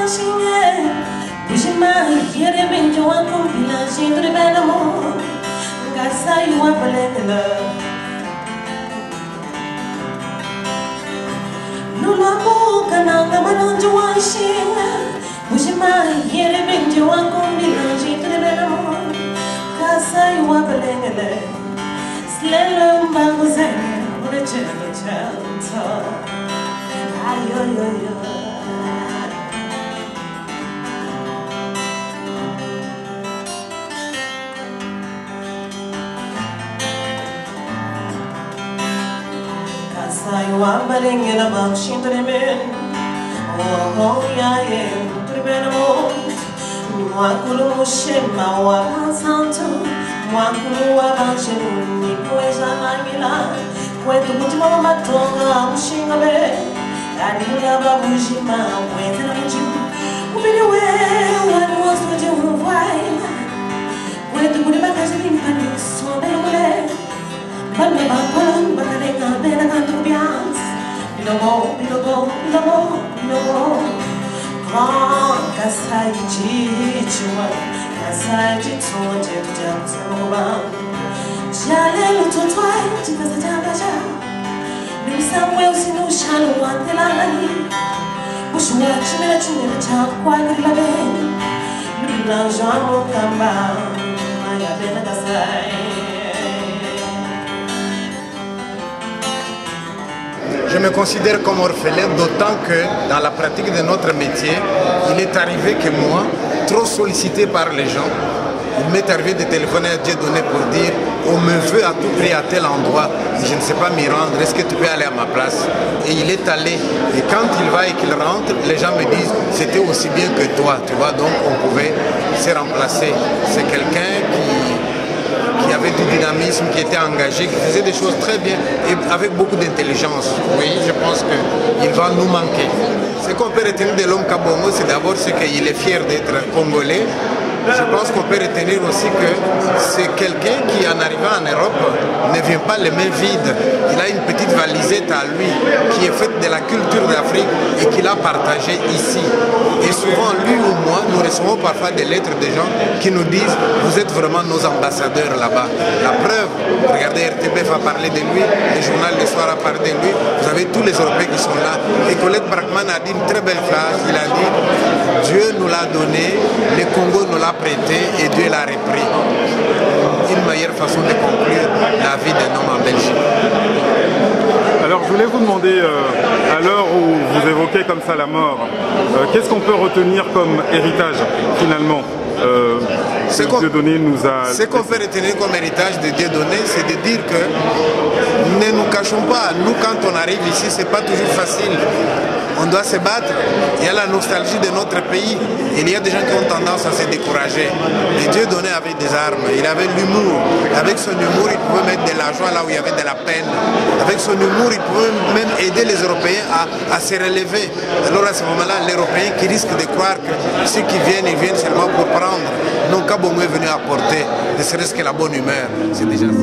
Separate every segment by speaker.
Speaker 1: Washington, pushing my head in your uncle, she to the animal. I saw you up in love. No, no, can I come on to Washington, pushing my head in your uncle, she to the animal. I saw you up in love. Slalom, I was hanging on a child. Kasai wambaling ina bakshin to the men. Oh yeah yeah to the men mo. Mwakulu mushema wa santo. Mwakulu wa bakshin ni poesa na mila. Kwetu kutima matonga mushinga be. Anila babushima wenda na muju. Ubiri we one was to do wine. Kwetu kutima kazi mpani so be mule. Bande bapon bakale na bena kantu bians. Bilogo bilogo bilogo bilogo. Grand kasai chichua kasai chitonje tujanza. Jale lutotwai chikaza jabasha. Somewhere we no shallow one till I need. Push watch me at you in a town quite a bit. Little Jean will come back. I have been at the side.
Speaker 2: Je me considère comme orphelin, d'autant que dans la pratique de notre métier, il est arrivé que moi, trop sollicité par les gens, il m'est arrivé de téléphoner à Dieudonné pour dire on me veut à tout prix à tel endroit, je ne sais pas m'y rendre, est-ce que tu peux aller à ma place? Et il est allé, et quand il va et qu'il rentre, les gens me disent c'était aussi bien que toi, tu vois, donc on pouvait se remplacer. C'est quelqu'un qui avait du dynamisme, qui était engagé, qui faisait des choses très bien et avec beaucoup d'intelligence. Oui, je pense qu'il va nous manquer. Ce qu'on peut retenir de l'homme Kabongo, c'est d'abord ce qu'il est fier d'être congolais. Je pense qu'on peut retenir aussi que c'est quelqu'un qui, en arrivant en Europe, ne vient pas les mains vides. Il a une petite valisette à lui qui est faite de la culture d'Afrique et qu'il a partagée ici. Et souvent, lui ou moi, nous recevons parfois des lettres de gens qui nous disent « Vous êtes vraiment nos ambassadeurs là-bas ». La preuve, regardez, RTBF a parlé de lui, le journal Le Soir a parlé de lui, vous avez tous les Européens qui sont là. Et Colette Brackman a dit une très belle phrase, il a dit « Dieu nous l'a donné, le Congo nous l'a prêté et Dieu l'a repris ». Une meilleure façon de conclure la vie d'un homme en Belgique.
Speaker 3: Alors je voulais vous demander, à l'heure où vous évoquez comme ça la mort, qu'est-ce qu'on peut retenir comme héritage finalement
Speaker 2: Ce qu'on peut retenir comme héritage de Dieudonné, c'est de dire que ne nous cachons pas, nous quand on arrive ici, c'est pas toujours facile. On doit se battre, il y a la nostalgie de notre pays, il y a des gens qui ont tendance à se décourager. Mais Dieudonné avait des armes, il avait l'humour. Avec son humour, il pouvait mettre de la joie là où il y avait de la peine. Avec son humour, il pouvait même aider les Européens à se relever. Alors à ce moment-là, l'Européen qui risque de croire que ceux qui viennent, ils viennent seulement pour prendre. Non, Kabongo est venu apporter, ne serait-ce que la bonne humeur, c'est déjà ça.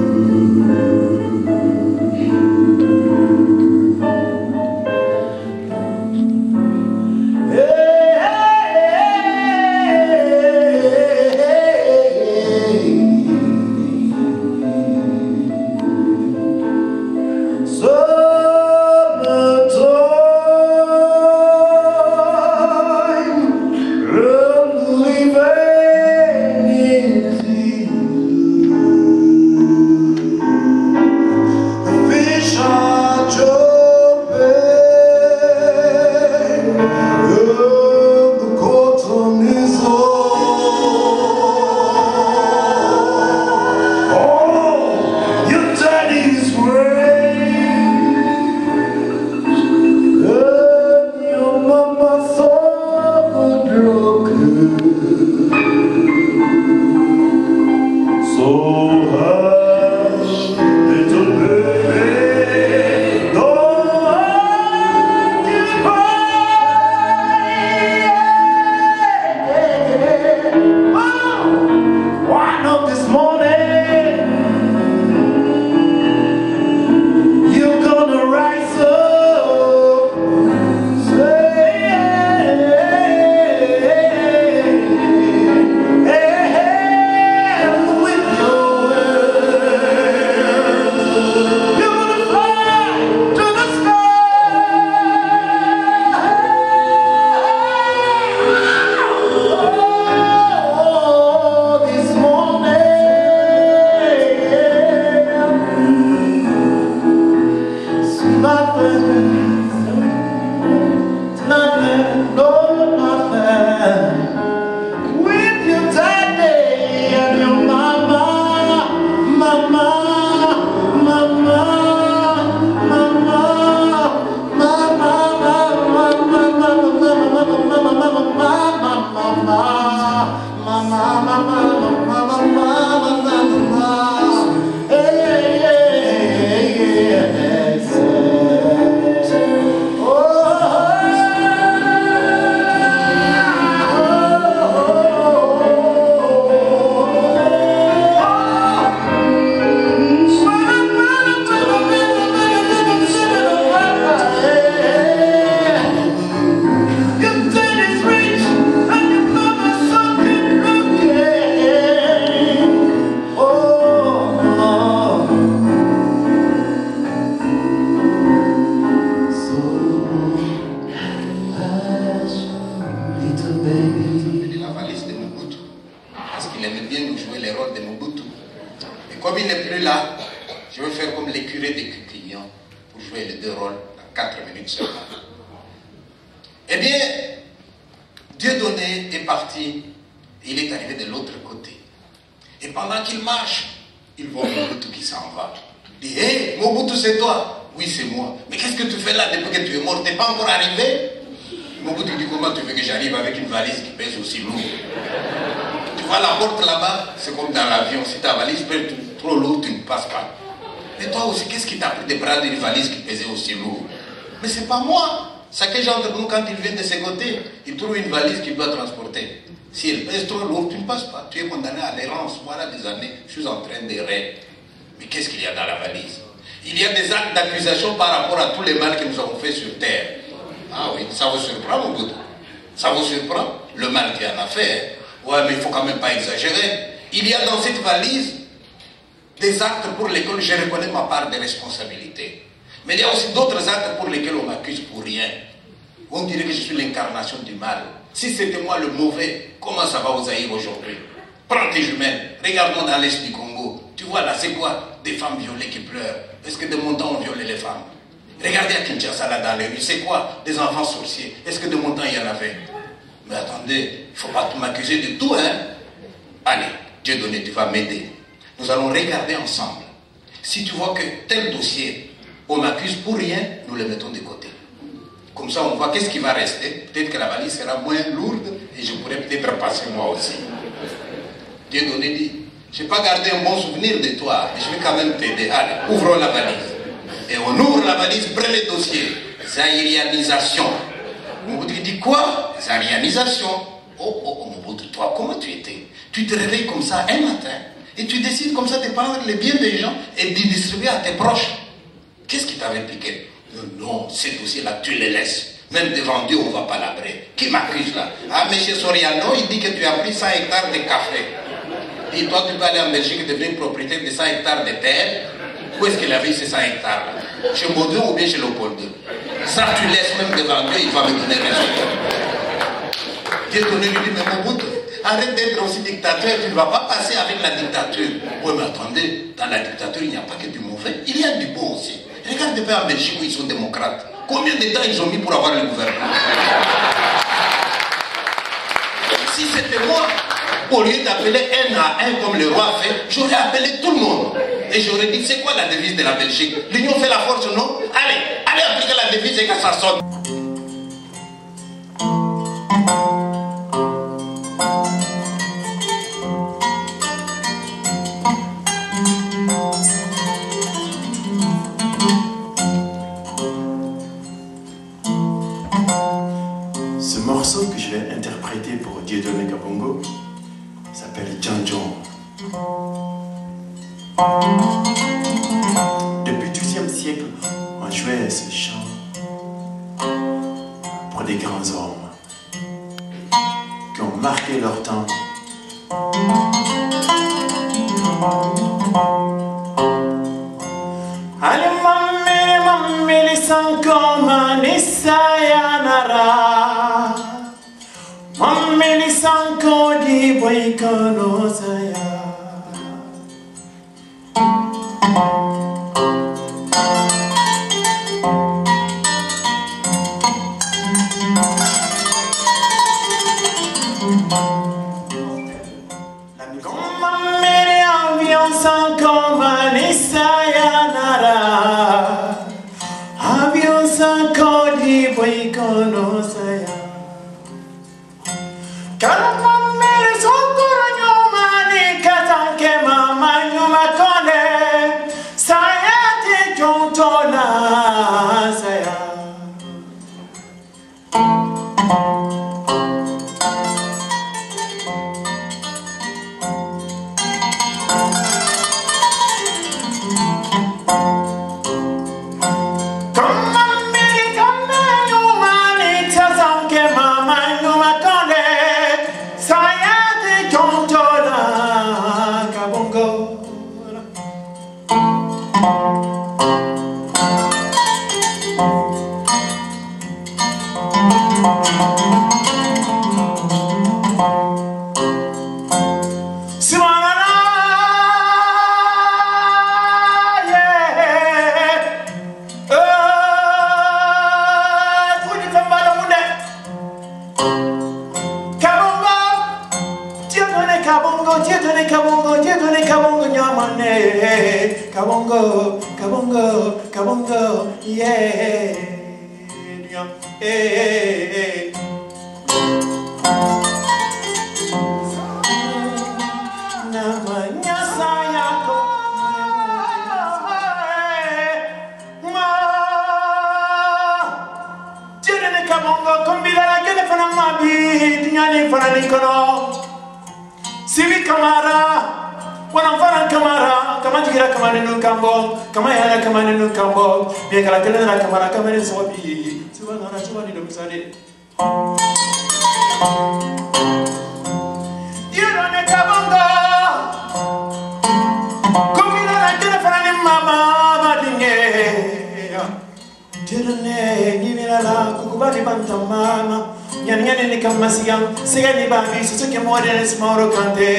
Speaker 2: il n'est plus là, je vais faire comme les curés des Cuquignon pour jouer les deux rôles en 4 minutes seulement. Eh bien, Dieudonné est parti, il est arrivé de l'autre côté. Et pendant qu'il marche, il voit Mobutu qui s'en va. Il dit, hé, Mobutu, c'est toi? Oui, c'est moi. Mais qu'est-ce que tu fais là depuis que tu es mort? Tu n'es pas encore arrivé? Mobutu dit, comment tu veux que j'arrive avec une valise qui pèse aussi lourd? Tu vois la porte là-bas, c'est comme dans l'avion. Si ta valise pèse trop lourd, tu ne passes pas. Mais toi aussi, qu'est-ce qui t'a pris de prendre une valise qui pesait aussi lourd? Mais c'est pas moi. Chacun d'entre nous, quand il vient de ses côtés, il trouve une valise qu'il doit transporter. Si elle pèse trop lourd, tu ne passes pas. Tu es condamné à l'errance. Voilà des années, je suis en train d'errer. Mais qu'est-ce qu'il y a dans la valise? Il y a des actes d'accusation par rapport à tous les mal que nous avons fait sur terre. Ah oui, ça vous surprend, mon bout? Ça vous surprend? Le mal qu'il y en a fait. Hein? Ouais, mais il ne faut quand même pas exagérer. Il y a dans cette valise des actes pour lesquels je reconnais ma part de responsabilité. Mais il y a aussi d'autres actes pour lesquels on m'accuse pour rien. On dirait que je suis l'incarnation du mal. Si c'était moi le mauvais, comment ça va aux Zaïre aujourd'hui? Prends tes jumelles, regarde-moi dans l'est du Congo. Tu vois là, c'est quoi? Des femmes violées qui pleurent. Est-ce que de mon temps on violait les femmes? Regardez à Kinshasa là dans les rues, c'est quoi? Des enfants sorciers. Est-ce que de mon temps il y en avait? Mais attendez, il ne faut pas m'accuser de tout, hein? Allez, Dieudonné, tu vas m'aider. Nous allons regarder ensemble. Si tu vois que tel dossier, on m'accuse pour rien, nous le mettons de côté. Comme ça, on voit qu'est-ce qui va rester. Peut-être que la valise sera moins lourde et je pourrais peut-être passer moi aussi. Dieudonné dit, je n'ai pas gardé un bon souvenir de toi, mais je vais quand même t'aider. Allez, ouvrons la valise. Et on ouvre la valise, premier dossier. Zaïrianisation. Mobutu dit quoi? Zaïrianisation. Oh, Mobutu, toi, comment tu étais? Tu te réveilles comme ça un matin et tu décides comme ça de prendre les biens des gens et de distribuer à tes proches. Qu'est-ce qui t'avait piqué? Non, ces dossiers-là, tu les laisses. Même devant Dieu, on ne va pas l'abrer. Qui m'accuse là? Ah, M. Soriano, il dit que tu as pris 100 hectares de café. Et toi, tu vas aller en Belgique et devenir propriétaire de 100 hectares de terre. Où est-ce qu'il avait ces 100 hectares là? Chez Baudouin ou bien chez Léopold II? Ça, tu laisses même devant Dieu, il va me donner raison. Dieudonné lui dit, mais Mobutu, arrête d'être aussi dictateur, tu ne vas pas passer avec la dictature. Oui, mais attendez, dans la dictature, il n'y a pas que du mauvais, il y a du bon aussi. Regarde pas en Belgique où ils sont démocrates. Combien de temps ils ont mis pour avoir le gouvernement? Si c'était moi, au lieu d'appeler un à un comme le roi fait, j'aurais appelé tout le monde. Et j'aurais dit, c'est quoi la devise de la Belgique? L'union fait la force, non? Allez appliquer la devise et que ça sonne.
Speaker 4: Ce morceau que je vais interpréter pour Dieudonné Kabongo s'appelle Djanjon. Depuis le XIIe siècle, on jouait ce chant pour des grands hommes qui ont marqué leur temps. Allez, mamé, les sanko manisaya nara. Mamé, les sanko di boy kono saya. Sanko manisaya nara, avion sanko di boy kono saya. Kalama mere sokoro nyoma ni katanke mama nyuma kone saya kabongo, kabongo, kabongo, yeah. Sivi Kamara, Wanamfana Kamara, Kamagira Kamanu Kambo, Kamayana Kamanu Kambo, Biakala Kamara Kamani Swabi, Sivana Chumani Dumsadi. You don't need Kabongo. Kumila Jennifer Mama Badinge. Tirane, Nivila, Kukubati Bantamama. Yan ni kamasiang segani babi susuke modern smoro kante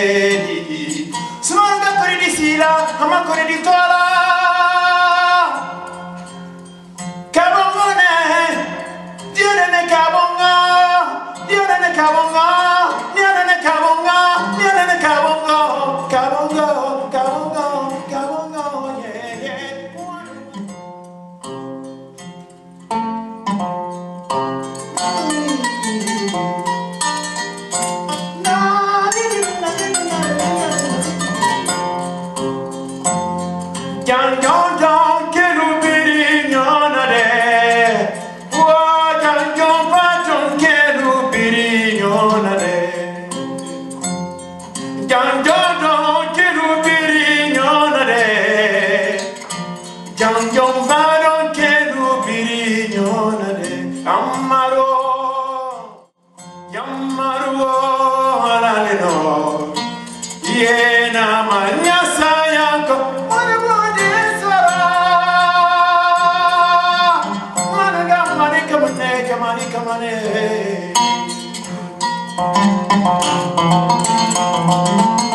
Speaker 4: smoro ka kori di sila ama kori di tola kabongone dione ne kabonga dione ne kabonga dione ne kabonga dione ne kabonga kabonga kabonga kabonga yeah Come on.